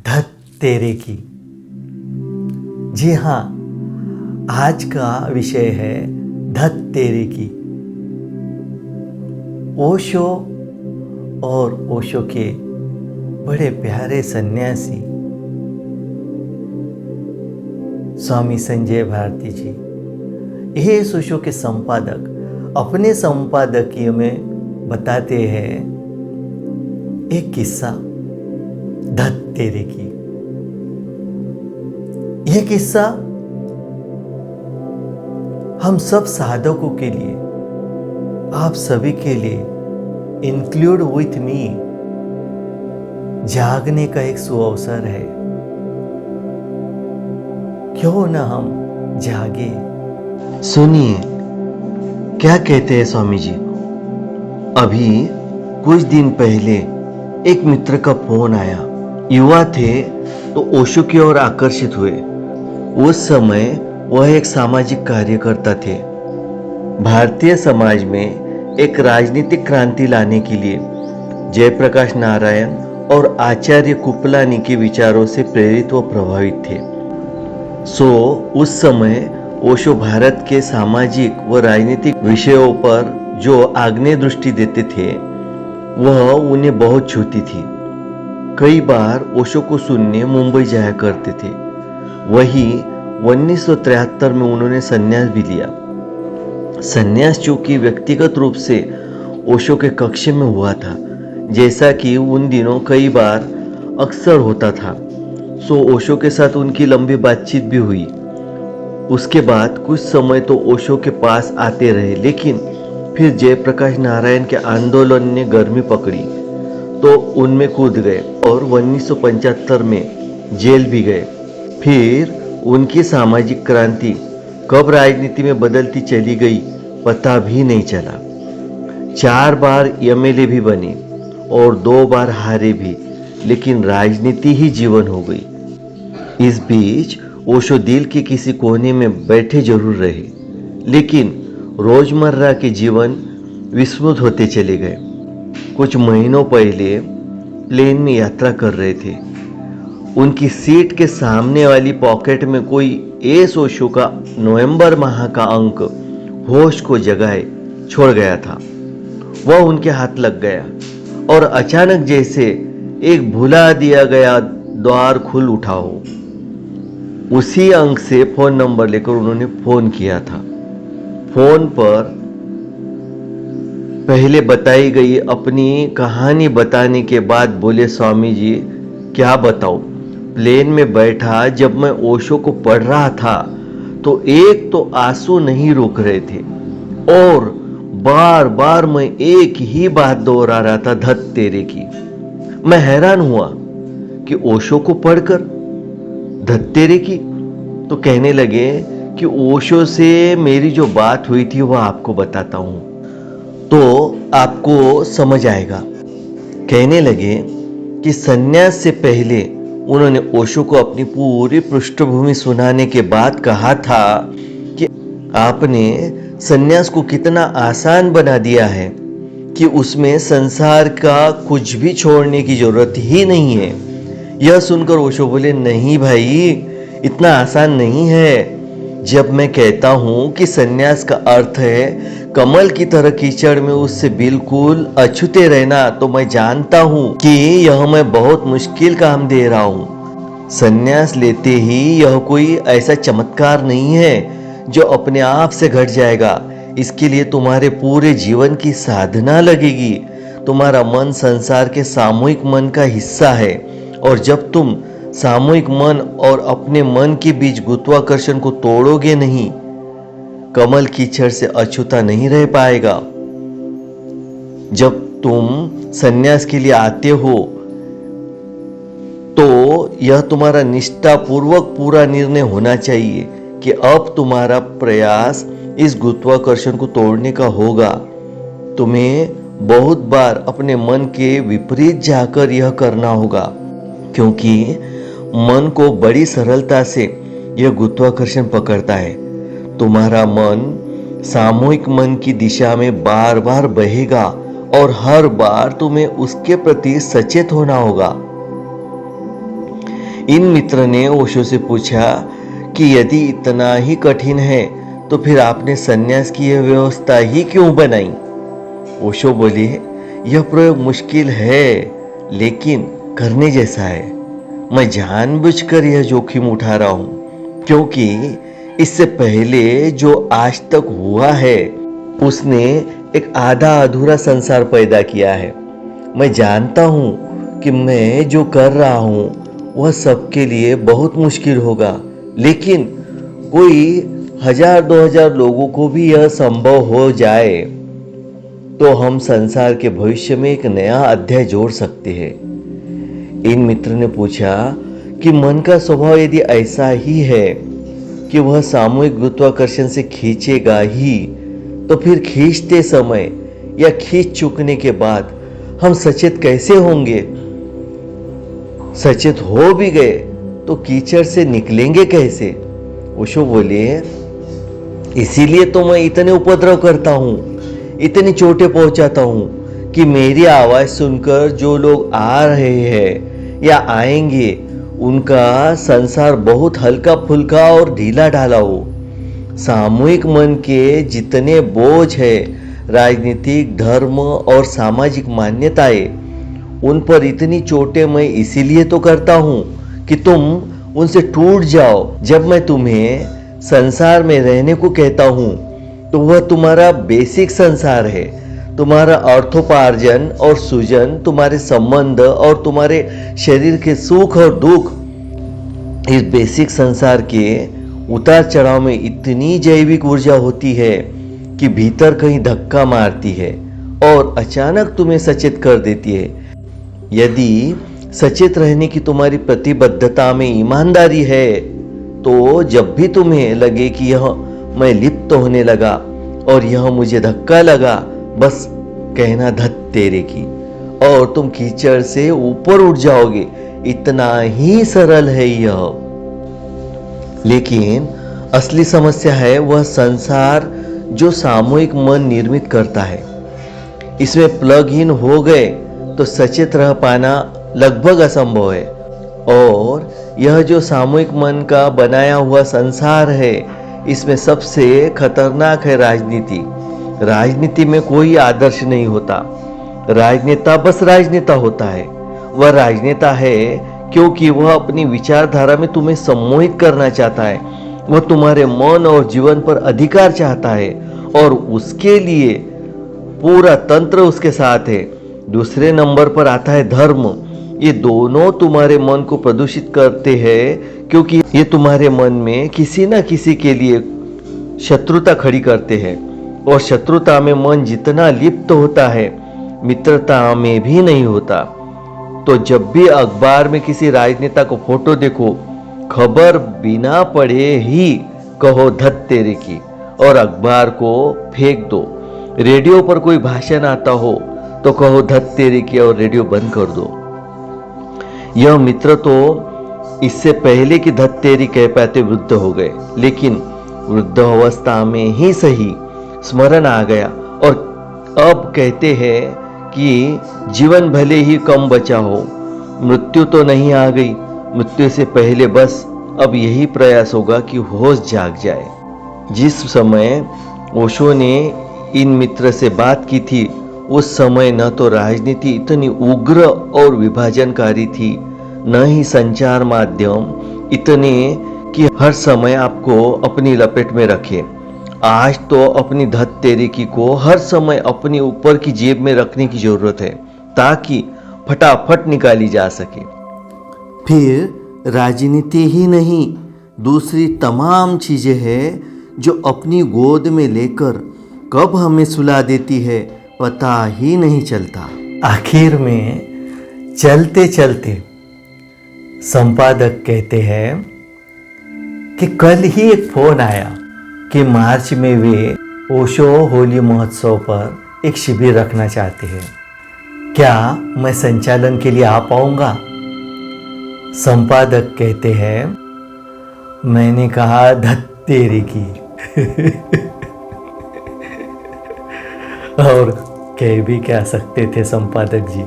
धत तेरे की। जी हाँ, आज का विषय है धत तेरे की। ओशो और ओशो के बड़े प्यारे सन्यासी स्वामी संजय भारती जी, ये ओशो के संपादक अपने संपादकीय में बताते हैं एक किस्सा धत तेरे की। यह किस्सा हम सब साधकों के लिए, आप सभी के लिए, इंक्लूड विथ मी, जागने का एक सुअवसर है। क्यों ना हम जागे। सुनिए क्या कहते हैं स्वामी जी। अभी कुछ दिन पहले एक मित्र का फोन आया। युवा थे तो ओशो की ओर आकर्षित हुए। उस समय वह एक सामाजिक कार्यकर्ता थे। भारतीय समाज में एक राजनीतिक क्रांति लाने के लिए जयप्रकाश नारायण और आचार्य कुपलानी के विचारों से प्रेरित व प्रभावित थे। उस समय ओशो भारत के सामाजिक व राजनीतिक विषयों पर जो आग्नेय दृष्टि देते थे वह उन्हें बहुत छूती थी। कई बार ओशो को सुनने मुंबई जाया करते थे। वही 1973 में उन्होंने संन्यास भी लिया। संन्यास चूंकि व्यक्तिगत रूप से ओशो के कक्ष में हुआ था, जैसा कि उन दिनों कई बार अक्सर होता था। ओशो के साथ उनकी लंबी बातचीत भी हुई। उसके बाद कुछ समय तो ओशो के पास आते रहे, लेकिन फिर जयप्रकाश नारायण के आंदोलन ने गर्मी पकड़ी तो उनमें कूद गए और 1975 में जेल भी गए। फिर उनकी सामाजिक क्रांति कब राजनीति में बदलती चली गई पता भी नहीं चला। 4 बार एमएलए भी बने और 2 बार हारे भी, लेकिन राजनीति ही जीवन हो गई। इस बीच ओशो दिल के किसी कोने में बैठे जरूर रहे, लेकिन रोजमर्रा के जीवन विस्मृत होते चले गए। कुछ महीनों पहले प्लेन में यात्रा कर रहे थे। उनकी सीट के सामने वाली पॉकेट में कोई एस ओशो का नवंबर माह का अंक होश को जगाए छोड़ गया था। वह उनके हाथ लग गया और अचानक जैसे एक भुला दिया गया द्वार खुल उठा हो। उसी अंक से फोन नंबर लेकर उन्होंने फोन किया था। फोन पर पहले बताई गई अपनी कहानी बताने के बाद बोले, स्वामी जी क्या बताऊं, प्लेन में बैठा जब मैं ओशो को पढ़ रहा था तो एक तो आंसू नहीं रुक रहे थे और बार बार मैं एक ही बात दोहरा रहा था, धत तेरे की। मैं हैरान हुआ कि ओशो को पढ़कर धत तेरे की। तो कहने लगे कि ओशो से मेरी जो बात हुई थी वह आपको बताता हूं तो आपको समझ आएगा। कहने लगे कि सन्यास से पहले उन्होंने ओशो को अपनी पूरी पृष्ठभूमि सुनाने के बाद कहा था कि आपने सन्यास को कितना आसान बना दिया है कि उसमें संसार का कुछ भी छोड़ने की जरूरत ही नहीं है। यह सुनकर ओशो बोले, नहीं भाई, इतना आसान नहीं है। जब मैं कहता हूं कि सन्यास का अर्थ है कमल की तरह कीचड़ में उससे बिल्कुल अछूते रहना, तो मैं जानता हूं कि यह मैं बहुत मुश्किल काम दे रहा हूं। सन्यास लेते ही यह कोई ऐसा चमत्कार नहीं है जो अपने आप से घट जाएगा। इसके लिए तुम्हारे पूरे जीवन की साधना लगेगी। तुम्हारा मन संसार के सामूहिक मन का हिस्सा है और जब तुम सामूहिक मन और अपने मन के बीच गुरुत्वाकर्षण को तोड़ोगे नहीं, कमल कीचड़ से अछूता नहीं रह पाएगा। जब तुम सन्यास के लिए आते हो तो यह तुम्हारा निष्ठापूर्वक पूरा निर्णय होना चाहिए कि अब तुम्हारा प्रयास इस गुरुत्वाकर्षण को तोड़ने का होगा। तुम्हें बहुत बार अपने मन के विपरीत जाकर यह करना होगा, क्योंकि मन को बड़ी सरलता से यह गुरुत्वाकर्षण पकड़ता है। तुम्हारा मन सामूहिक मन की दिशा में बार बार बहेगा और हर बार तुम्हें उसके प्रति सचेत होना होगा। इन मित्र ने ओशो से पूछा कि यदि इतना ही कठिन है तो फिर आपने सन्यास की यह व्यवस्था ही क्यों बनाई? ओशो बोले, यह प्रयोग मुश्किल है लेकिन करने जैसा है। मैं जानबूझकर यह जोखिम उठा रहा हूं क्योंकि इससे पहले जो आज तक हुआ है उसने एक आधा अधूरा संसार पैदा किया है। मैं जानता हूं कि मैं जो कर रहा हूं वह सबके लिए बहुत मुश्किल होगा, लेकिन कोई 1000-2000 लोगों को भी यह संभव हो जाए तो हम संसार के भविष्य में एक नया अध्याय जोड़ सकते हैं। इन मित्र ने पूछा कि मन का स्वभाव यदि ऐसा ही है कि वह सामूहिक गुरुत्वाकर्षण से खींचेगा ही, तो फिर खींचते समय या खींच चुकने के बाद हम सचेत कैसे होंगे? सचेत हो भी गए तो कीचड़ से निकलेंगे कैसे? ओशो बोले, इसीलिए तो मैं इतने उपद्रव करता हूं, इतनी चोटें पहुंचाता हूं कि मेरी आवाज सुनकर जो लोग आ रहे हैं या आएंगे उनका संसार बहुत हल्का फुल्का और ढीला ढाला हो। सामूहिक मन के जितने बोझ है, राजनीतिक, धर्म और सामाजिक मान्यताएं, उन पर इतनी चोटें मैं इसीलिए तो करता हूं कि तुम उनसे टूट जाओ। जब मैं तुम्हें संसार में रहने को कहता हूं तो वह तुम्हारा बेसिक संसार है। तुम्हारा अर्थोपार्जन और सृजन, तुम्हारे संबंध और तुम्हारे शरीर के सुख और दुख, इस बेसिक संसार के उतार चढ़ाव में इतनी जैविक ऊर्जा होती है कि भीतर कहीं धक्का मारती है और अचानक तुम्हें सचेत कर देती है। यदि सचेत रहने की तुम्हारी प्रतिबद्धता में ईमानदारी है तो जब भी तुम्हें लगे कि यह मैं लिप्त होने लगा और यह मुझे धक्का लगा, बस कहना धत तेरे की और तुम कीचड़ से ऊपर उठ जाओगे। इतना ही सरल है यह। लेकिन असली समस्या है वह संसार जो सामूहिक मन निर्मित करता है। इसमें प्लग इन हो गए तो सचेत रह पाना लगभग असंभव है। और यह जो सामूहिक मन का बनाया हुआ संसार है, इसमें सबसे खतरनाक है राजनीति। राजनीति में कोई आदर्श नहीं होता। राजनेता बस राजनेता होता है। वह राजनेता है क्योंकि वह अपनी विचारधारा में तुम्हें सम्मोहित करना चाहता है। वह तुम्हारे मन और जीवन पर अधिकार चाहता है और उसके लिए पूरा तंत्र उसके साथ है। दूसरे नंबर पर आता है धर्म। ये दोनों तुम्हारे मन को प्रदूषित करते हैं क्योंकि ये तुम्हारे मन में किसी न किसी के लिए शत्रुता खड़ी करते हैं और शत्रुता में मन जितना लिप्त होता है, मित्रता में भी नहीं होता। तो जब भी अखबार में किसी राजनेता को फोटो देखो, खबर बिना पढ़े ही कहो धत तेरे की और अखबार को फेंक दो। रेडियो पर कोई भाषण आता हो तो कहो धत तेरे की और रेडियो बंद कर दो। यह मित्र तो इससे पहले कि धत तेरी कह पाते वृद्ध हो गए, लेकिन वृद्ध अवस्था में ही सही स्मरण आ गया और अब कहते हैं कि जीवन भले ही कम बचा हो, मृत्यु तो नहीं आ गई। मृत्यु से पहले बस अब यही प्रयास होगा कि होश जाग जाए। जिस समय ओशो ने इन मित्र से बात की थी, उस समय न तो राजनीति इतनी उग्र और विभाजनकारी थी, न ही संचार माध्यम इतने कि हर समय आपको अपनी लपेट में रखे। आज तो अपनी धत तेरी की को हर समय अपनी ऊपर की जेब में रखने की जरूरत है ताकि फटाफट निकाली जा सके। फिर राजनीति ही नहीं, दूसरी तमाम चीजें हैं जो अपनी गोद में लेकर कब हमें सुला देती है पता ही नहीं चलता। आखिर में चलते चलते संपादक कहते हैं कि कल ही एक फोन आया कि मार्च में वे ओशो होली महोत्सव पर एक शिविर रखना चाहते हैं। क्या मैं संचालन के लिए आ पाऊंगा? संपादक कहते हैं, मैंने कहा धत तेरी की और कह भी क्या सकते थे संपादक जी।